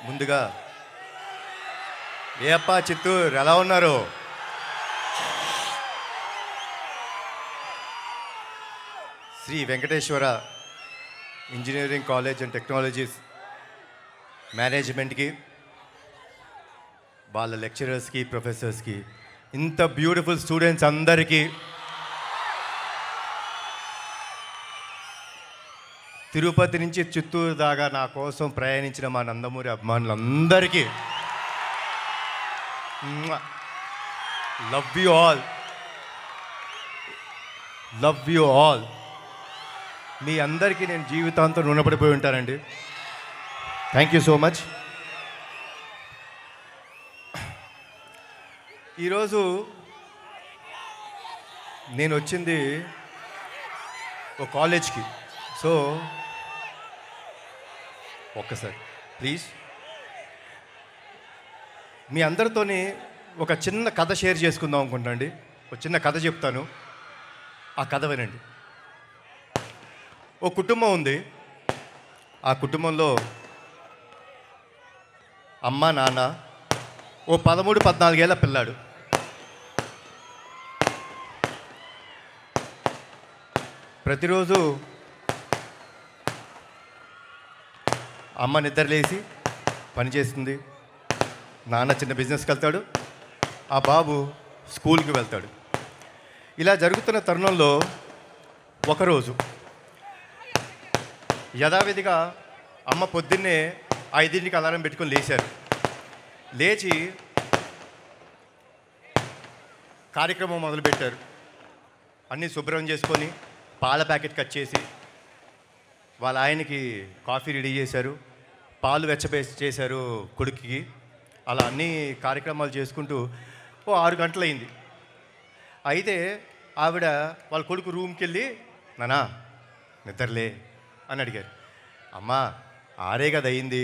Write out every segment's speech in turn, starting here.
ముందుగా ఏ అప్ప చిత్తూరు ఎలా ఉన్నారు? Sri Venkateswara engineering college and technologies మేనేజ్మెంట్కి, వాళ్ళ లెక్చరర్స్కి, ప్రొఫెసర్స్కి, ఇంత బ్యూటిఫుల్ స్టూడెంట్స్ అందరికీ, తిరుపతి నుంచి చిత్తూరు దాకా నా కోసం ప్రయాణించిన మా నందమూరి అభిమానులందరికీ love you all, love you all. మీ అందరికీ నేను జీవితాంతం రుణపడిపోయి ఉంటానండి. Thank you so much. ఈరోజు నేను వచ్చింది ఒక కాలేజ్కి. సో ఒక్కసారి ప్లీజ్ మీ అందరితోని ఒక చిన్న కథ షేర్ చేసుకుందాం అనుకుంటానండి. ఒక చిన్న కథ చెప్తాను, ఆ కథ వినండి. ఓ కుటుంబం ఉంది. ఆ కుటుంబంలో అమ్మ, నాన్న, ఓ 13-14 ఏళ్ళ పిల్లాడు. ప్రతిరోజు అమ్మ నిద్రలేసి పని చేస్తుంది, నాన్న చిన్న బిజినెస్కి వెళ్తాడు, ఆ బాబు స్కూల్కి వెళ్తాడు. ఇలా జరుగుతున్న తరుణంలో ఒకరోజు యథావిధిగా అమ్మ పొద్దున్నే 5ంటికి అలారం పెట్టుకొని లేచారు. లేచి కార్యక్రమం మొదలుపెట్టారు. అన్నీ శుభ్రం చేసుకొని పాల ప్యాకెట్ కట్ చేసి వాళ్ళ ఆయనకి కాఫీ రెడీ చేశారు, పాలు చేశారు కొడుకుకి. అలా అన్ని కార్యక్రమాలు చేసుకుంటూ ఓ 6 గంటలు అయింది. అయితే ఆవిడ వాళ్ళ కొడుకు రూమ్కి వెళ్ళి, నానా నిద్రలే అని అడిగారు. అమ్మా 6 కదా అయింది,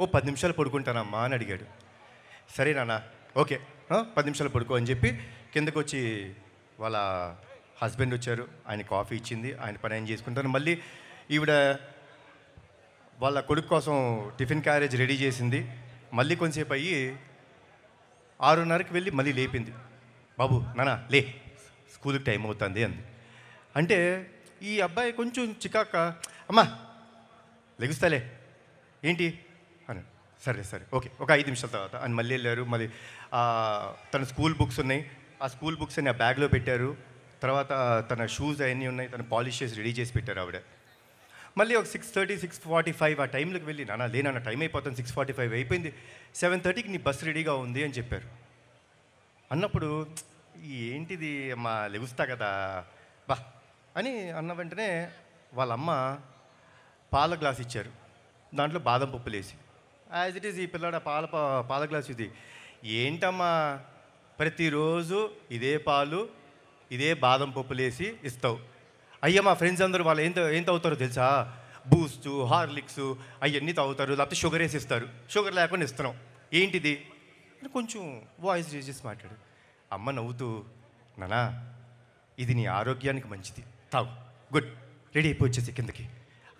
ఓ 10 నిమిషాలు పడుకుంటానమ్మా అని అడిగాడు. సరే నాన్న ఓకే 10 నిమిషాలు పడుకో అని చెప్పి కిందకు వచ్చి వాళ్ళ హస్బెండ్ వచ్చారు. ఆయన కాఫీ ఇచ్చింది, ఆయన పని ఆయన చేసుకుంటారు. మళ్ళీ ఈవిడ వాళ్ళ కొడుకు కోసం టిఫిన్ క్యారేజ్ రెడీ చేసింది. మళ్ళీ కొంచెంసేపు అయ్యి 6:30కి వెళ్ళి మళ్ళీ లేపింది. బాబు నాన్న లే, స్కూల్కి టైం అవుతుంది అంది. అంటే ఈ అబ్బాయి కొంచెం చికాక, అమ్మా లెగుస్తాలే ఏంటి అని, సరే సరే ఓకే ఒక 5 నిమిషాల తర్వాత అని మళ్ళీ వెళ్ళారు. మళ్ళీ తన స్కూల్ బుక్స్ ఉన్నాయి, ఆ స్కూల్ బుక్స్ అన్ని ఆ బ్యాగ్లో పెట్టారు. తర్వాత తన షూస్ అవన్నీ ఉన్నాయి, తను పాలిష్ చేసి రెడీ చేసి పెట్టారు ఆవిడ. మళ్ళీ ఒక 6:30, 6:45 ఆ టైంలోకి వెళ్ళి, నాన్న లేనన్న టైం అయిపోతుంది, 6:45 అయిపోయింది, 7:30కి నీ బస్సు రెడీగా ఉంది అని చెప్పారు. అన్నప్పుడు ఏంటిది అమ్మా లెగుస్తా కదా బా అని అన్న వెంటనే వాళ్ళమ్మ పాల గ్లాస్ ఇచ్చారు, దాంట్లో బాదం పప్పులు వేసి. యాజ్ ఇట్ ఈజ్ ఈ పిల్లాడు పాల గ్లాస్ ఇది ఏంటమ్మా ప్రతిరోజు ఇదే పాలు ఇదే బాదం పప్పులు వేసి ఇస్తావు? అయ్యా మా ఫ్రెండ్స్ అందరూ వాళ్ళు ఏం తాగుతారో తెలుసా, బూస్టు, హార్లిక్స్ అవన్నీ తాగుతారు, లేకపోతే షుగర్ వేసి ఇస్తారు, షుగర్ లేకుండా ఇస్తున్నాం, ఏంటిది అని కొంచెం వాయిస్ రేజ్ చేసి మాట్లాడు. అమ్మ నవ్వుతూ, నానా ఇది నీ ఆరోగ్యానికి మంచిది, తాగు, గుడ్, రెడీ అయిపోయి వచ్చేసి కిందకి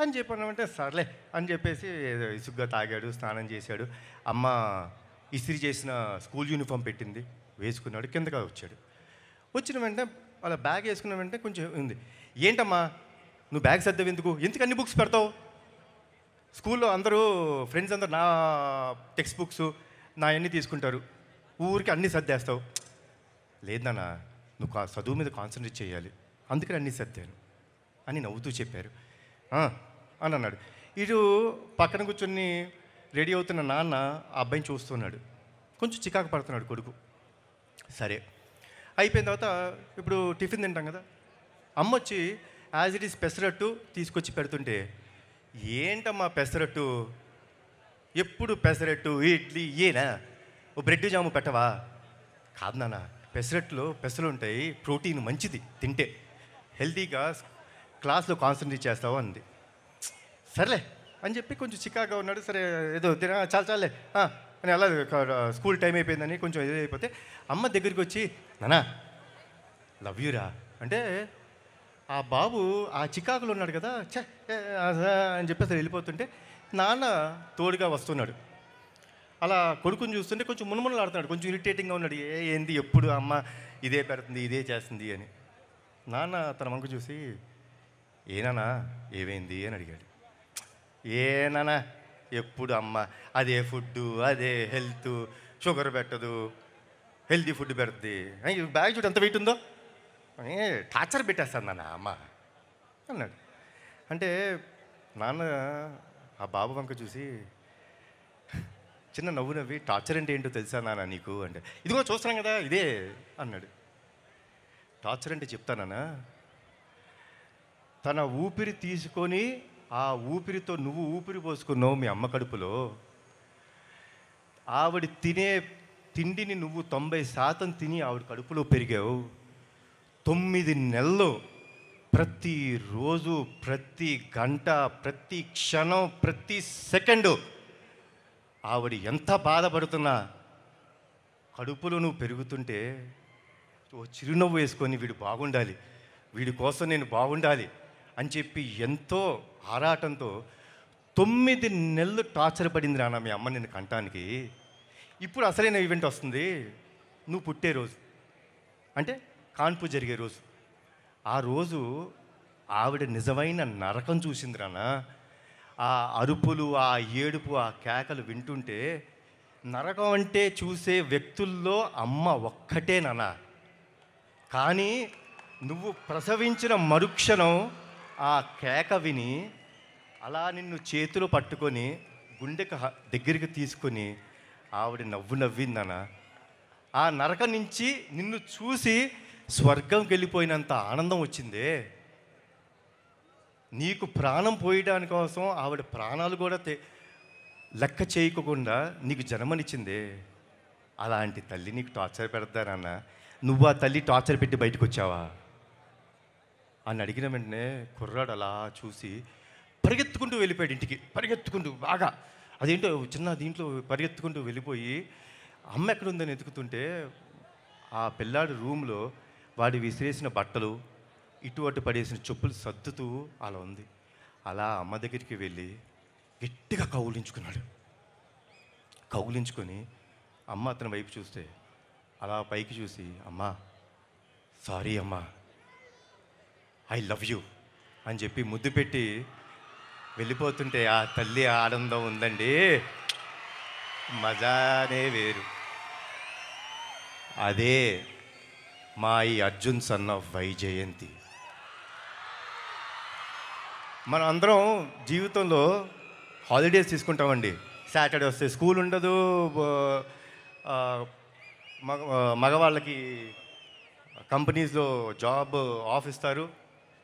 అని చెప్పానంటే సర్లే అని చెప్పేసి ఇసుగ్గా తాగాడు, స్నానం చేశాడు. అమ్మ ఇస్త్రీ చేసిన స్కూల్ యూనిఫామ్ పెట్టింది, వేసుకున్నాడు, కిందగా వచ్చాడు. వచ్చిన వెంటనే అలా బ్యాగ్ వేసుకున్న వెంటనే కొంచెం ఉంది, ఏంటమ్మా నువ్వు బ్యాగ్ సర్దావు ఎందుకు అన్ని బుక్స్ పెడతావు? స్కూల్లో అందరూ ఫ్రెండ్స్ అందరూ నా టెక్స్ట్ బుక్స్ నా అన్నీ తీసుకుంటారు, ఊరికి అన్నీ సర్దేస్తావు. లేదు నాన్న నువ్వు చదువు మీద కాన్సన్ట్రేట్ చేయాలి, అందుకని అన్నీ సర్దాను అని నవ్వుతూ చెప్పారు అని అన్నాడు. ఇటు పక్కన కూర్చొని రెడీ అవుతున్న నాన్న ఆ అబ్బాయిని చూస్తున్నాడు, కొంచెం చికాకు పడుతున్నాడు కొడుకు. సరే అయిపోయిన తర్వాత ఇప్పుడు టిఫిన్ తింటాం కదా, అమ్మ వచ్చి యాజ్ ఇట్ ఈస్ పెసరట్టు తీసుకొచ్చి పెడుతుంటే, ఏంటమ్మా పెసరట్టు ఎప్పుడు పెసరట్టు ఇడ్లీ ఏనా, ఓ బ్రెడ్ జాము పెట్టవా? కాదు నాన్న పెసరట్టులో పెసలు ఉంటాయి, ప్రోటీన్ మంచిది, తింటే హెల్తీగా క్లాస్లో కాన్సన్ట్రేట్ చేస్తావు అంది. సర్లే అని చెప్పి కొంచెం చికాగా ఉన్నాడు. సరే ఏదో చాలే అని అలా స్కూల్ టైం అయిపోయిందని కొంచెం ఏదో అయిపోతే అమ్మ దగ్గరికి వచ్చి, నానా లవ్ యూరా అంటే ఆ బాబు ఆ చికాకులో ఉన్నాడు కదా, అని చెప్పేసి వెళ్ళిపోతుంటే నాన్న తోడుగా వస్తున్నాడు. అలా కొడుకుని చూస్తుంటే కొంచెం మునుమునలాడుతున్నాడు, కొంచెం ఇరిటేటింగ్గా ఉన్నాడు. ఏంది ఎప్పుడు అమ్మ ఇదే పెడుతుంది, ఇదే చేస్తుంది అని. నాన్న తన వంక చూసి, ఏనానా ఏమైంది అని అడిగాడు. ఏనానా ఎప్పుడు అమ్మ అదే ఫుడ్డు, అదే హెల్త్, షుగర్ పెట్టదు, హెల్తీ ఫుడ్ పెడుతుంది, బ్యాగ్ చూడు ఎంత వెయిట్ ఉందో, టార్చర్ పెట్టేస్తాను నాన్న అమ్మ అన్నాడు. అంటే నాన్న ఆ బాబు వంక చూసి చిన్న నవ్వు నవ్వి, టార్చర్ అంటే ఏంటో తెలుసా నాన్న నీకు అంటే, ఇదిగో చూస్తున్నాం కదా ఇదే అన్నాడు. టార్చర్ అంటే చెప్తానా, తన ఊపిరి తీసుకొని ఆ ఊపిరితో నువ్వు ఊపిరి పోసుకున్నావు మీ అమ్మ కడుపులో. ఆవిడ తినే తిండిని నువ్వు 90% తిని ఆవిడ కడుపులో పెరిగావు. 9 నెలలు ప్రతిరోజు, ప్రతి గంట, ప్రతి క్షణం, ప్రతి సెకండు ఆవిడ ఎంత బాధపడుతున్నా కడుపులో నువ్వు పెరుగుతుంటే ఓ చిరునవ్వు వేసుకొని వీడు బాగుండాలి, వీడి కోసం నేను బాగుండాలి అని చెప్పి ఎంతో ఆరాటంతో 9 నెలలు టార్చర్ పడింది నాన్న మీ అమ్మ నిన్ను కంటానికి. ఇప్పుడు అసలైన ఈవెంట్ వస్తుంది, నువ్వు పుట్టే రోజు, అంటే కాన్పు జరిగే రోజు. ఆ రోజు ఆవిడ నిజమైన నరకం చూసింది నాన్న. ఆ అరుపులు, ఆ ఏడుపు, ఆ కేకలు వింటుంటే నరకం అంటే చూసే వ్యక్తుల్లో అమ్మ ఒక్కటే నాన్న. కానీ నువ్వు ప్రసవించిన మరుక్షణం ఆ కేక విని అలా నిన్ను చేతులు పట్టుకొని గుండెకి దగ్గరికి తీసుకొని ఆవిడ నవ్వు నవ్విందన్న. ఆ నరకం నుంచి నిన్ను చూసి స్వర్గంకి వెళ్ళిపోయినంత ఆనందం వచ్చిందే. నీకు ప్రాణం పోయడానికి కోసం ఆవిడ ప్రాణాలు కూడా లెక్క చేయకుండా నీకు జన్మనిచ్చిందే. అలాంటి తల్లి నీకు టార్చర్ పెడతానన్న, నువ్వు ఆ తల్లి టార్చర్ పెట్టి బయటకు వచ్చావా అని అడిగిన వెంటనే కుర్రాడు అలా చూసి పరిగెత్తుకుంటూ వెళ్ళిపోయాడు ఇంటికి. పరిగెత్తుకుంటూ బాగా అదేంటో చిన్న దీంట్లో పరిగెత్తుకుంటూ వెళ్ళిపోయి అమ్మ ఎక్కడుందని వెతుకుతుంటే ఆ పిల్లాడి రూమ్లో వాడి విసిరేసిన బట్టలు, ఇటు అటు పడేసిన చెప్పులు సర్దుతూ అలా ఉంది. అలా అమ్మ దగ్గరికి వెళ్ళి గట్టిగా కౌలించుకున్నాడు. కౌలించుకొని అమ్మ అతని వైపు చూస్తే అలా పైకి చూసి, అమ్మా సారీ అమ్మా, ఐ లవ్ యూ అని చెప్పి ముద్దు పెట్టి వెళ్ళిపోతుంటే ఆ తల్లి ఆనందం ఉందండి, మజానే వేరు. అదే మా ఈ అర్జున్ సన్ ఆఫ్ వైజయంతి. మనం అందరం జీవితంలో హాలిడేస్ తీసుకుంటామండి. సాటర్డే వస్తే స్కూల్ ఉండదు, మగవాళ్ళకి కంపెనీస్లో జాబ్ ఆఫ్ ఇస్తారు.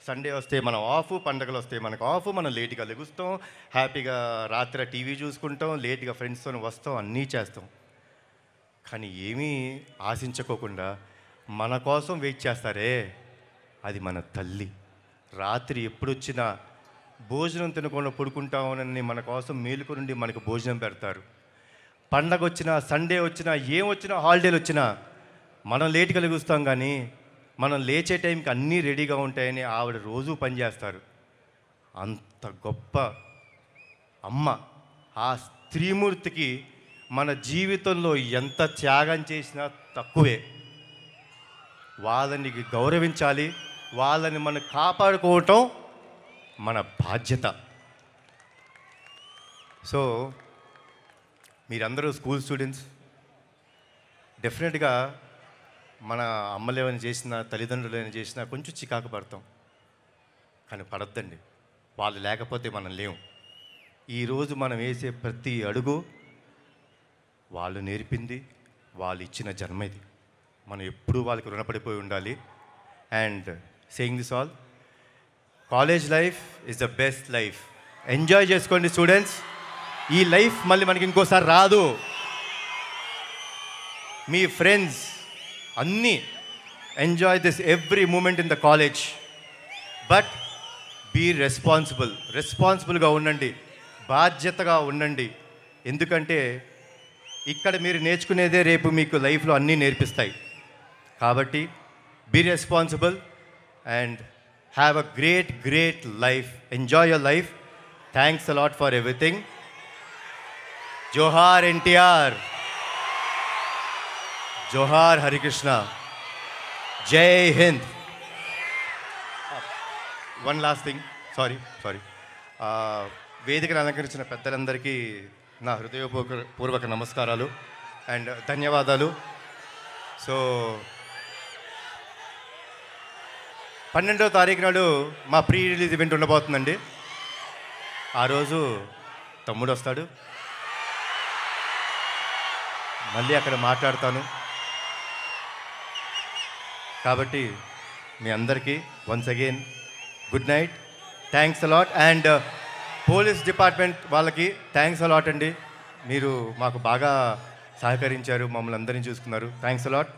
సండే వస్తే మనం ఆఫ్, పండగలు వస్తే మనకు ఆఫ్, మనం లేట్గా లెగుస్తాం, హ్యాపీగా రాత్రి టీవీ చూసుకుంటాం, లేట్గా ఫ్రెండ్స్తో వస్తాం, అన్నీ చేస్తాం. కానీ ఏమీ ఆశించుకోకుండా మన కోసం వెయిట్ చేస్తారే, అది మన తల్లి. రాత్రి ఎప్పుడొచ్చినా భోజనం తినకుండా పడుకుంటామని మన కోసం మేలుకొనుండి మనకు భోజనం పెడతారు. పండగ వచ్చినా, సండే వచ్చినా, ఏమొచ్చినా, హాలిడేలు వచ్చినా మనం లేట్గా లెగుస్తాం, కానీ మనం లేచే టైంకి అన్నీ రెడీగా ఉంటాయని ఆవిడ రోజూ పనిచేస్తారు. అంత గొప్ప అమ్మ. ఆ స్త్రీమూర్తికి మన జీవితంలో ఎంత త్యాగం చేసినా తక్కువే. వాళ్ళని గౌరవించాలి, వాళ్ళని మనం కాపాడుకోవటం మన బాధ్యత. సో మీరందరూ స్కూల్ స్టూడెంట్స్, డెఫినెట్గా మన అమ్మలు ఏమైనా చేసినా, తల్లిదండ్రులు ఏమైనా చేసినా కొంచెం చికాకు పడతాం, కానీ పడద్దండి. వాళ్ళు లేకపోతే మనం లేవు. ఈరోజు మనం వేసే ప్రతి అడుగు వాళ్ళు నేర్పింది, వాళ్ళు ఇచ్చిన జన్మ ఇది. మనం ఎప్పుడూ వాళ్ళకి రుణపడిపోయి ఉండాలి. And saying this all, college life is the best life. Enjoy చేసుకోండి స్టూడెంట్స్. ఈ లైఫ్ మళ్ళీ మనకి ఇంకోసారి రాదు. మీ ఫ్రెండ్స్ అన్నీ enjoy this every moment in the college. But be రెస్పాన్సిబుల్గా ఉండండి, బాధ్యతగా ఉండండి. ఎందుకంటే ఇక్కడ మీరు నేర్చుకునేదే రేపు మీకు లైఫ్లో అన్నీ నేర్పిస్తాయి. కాబట్టి be responsible and have a great life. Enjoy your life. Thanks a lot for everything. జోహార్ ఎన్టీఆర్, జోహార్ హరికృష్ణ, జై హింద్. వన్ లాస్ట్ థింగ్, సారీ వేదికను అలంకరించిన పెద్దలందరికీ నా హృదయపూర్వక నమస్కారాలు అండ్ ధన్యవాదాలు. సో 12వ తారీఖు నాడు మా ప్రీ రిలీజ్ ఈవెంట్ ఉండబోతుందండి. ఆ రోజు తమ్ముడు వస్తాడు, మళ్ళీ అక్కడ మాట్లాడతాను. కాబట్టి మీ అందరికీ once again good night, thanks a lot. And police department వాళ్ళకి థ్యాంక్స్ అలాట్ అండి. మీరు మాకు బాగా సహకరించారు, మమ్మల్ని అందరినీ చూసుకున్నారు. Thanks a lot.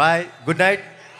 Bye, good night.